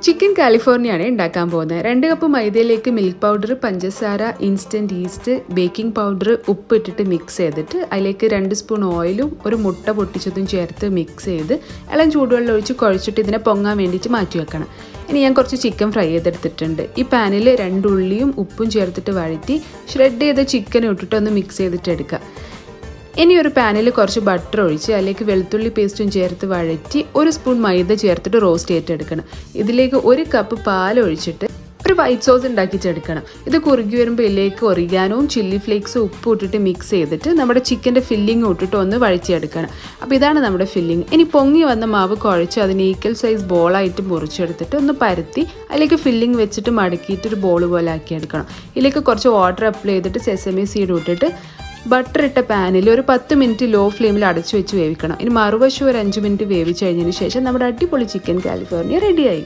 Chicken കാലിഫോർണിയയാണ് ഉണ്ടാക്കാൻ പോകുന്നത്. 2 cup മൈദയിലേക്ക് milk powder, പഞ്ചസാര, ഇൻസ്റ്റൻറ്റ് ഈസ്റ്റ്, ബേക്കിംഗ് പൗഡർ, ഉപ്പ് ഇട്ടിട്ട് മിക്സ് ചെയ്തിട്ട് അതിലേക്ക് 2 സ്പൂൺ ഓയിലും ഒരു മുട്ട പൊട്ടിച്ചതും ചേർത്ത് മിക്സ് ചെയ്ത് ഇളം ചൂടുവെള്ളം ഒഴിച്ച് കുഴച്ചിട്ട് ഇതിനെ പൊങ്ങാൻ വേണ്ടിയിട്ട് മാറ്റി വെക്കണം. ഇനി ഞാൻ കുറച്ച് ചിക്കൻ ഫ്രൈ ചെയ്തെടുത്തിട്ടുണ്ട്. ഈ പാനിൽ 2 ഉള്ളിയും ഉപ്പും ചേർത്തിട്ട് വഴറ്റി ഷ്രെഡ് ചെയ്ത ചിക്കൻ ഇട്ടിട്ട് ഒന്ന് മിക്സ് ചെയ്തിട്ട് എടുക്കുക. ഇനി ഒരു പാനിൽ കുറച്ച് ബട്ടർ ഒഴിച്ച് അതിലേക്ക് വെളുത്തുള്ളി പേസ്റ്റും ചേർത്ത് വഴറ്റി 1 സ്പൂൺ മൈദ ചേർത്തിട്ട് റോസ്റ്റ് ചെയ്തെടുക്കണം. ഇതിലേക്ക് 1 കപ്പ് പാൽ ഒഴിച്ചിട്ട് ഒരു വൈറ്റ് സോസ് ഉണ്ടാക്കിച്ചെടുക്കണം. ഇത് കുറുകി വരുമ്പോൾ ഇതിലേക്ക് ഒറിഗാനോവും ചില്ലി ഫ്ലേക്സും ഉപ്പും ഇട്ടിട്ട് മിക്സ് ചെയ്തിട്ട് നമ്മുടെ ചിക്കൻ്റെ ഫില്ലിങ് ഇട്ടിട്ട് ഒന്ന് വഴിച്ചെടുക്കണം. അപ്പോൾ ഇതാണ് നമ്മുടെ ഫില്ലിങ്. ഇനി പൊങ്ങി വന്ന മാവ് കുഴച്ച് അതിന് ഈക്വൽ സൈസ് ബോളായിട്ട് മുറിച്ചെടുത്തിട്ട് ഒന്ന് പരത്തി അതിലേക്ക് ഫില്ലിങ് വെച്ചിട്ട് മടക്കിയിട്ട് ഒരു ബോൾ പോലെ ആക്കിയെടുക്കണം. ഇതിലേക്ക് കുറച്ച് വാട്ടർ അപ്ലൈ ചെയ്തിട്ട് സെസമി സീഡ് ഇട്ടിട്ട് ബട്ടർ ഇട്ട പാനിൽ ഒരു 10 മിനിറ്റ് ലോ ഫ്ലെയിമിൽ അടച്ചു വെച്ച് വേവിക്കണം. ഇനി മറുവശം ഒരു 5 മിനിറ്റ് വേവിച്ച് കഴിഞ്ഞതിന് ശേഷം നമ്മുടെ അടിപൊളി ചിക്കൻ കാലിഫോർണിയ റെഡിയായി.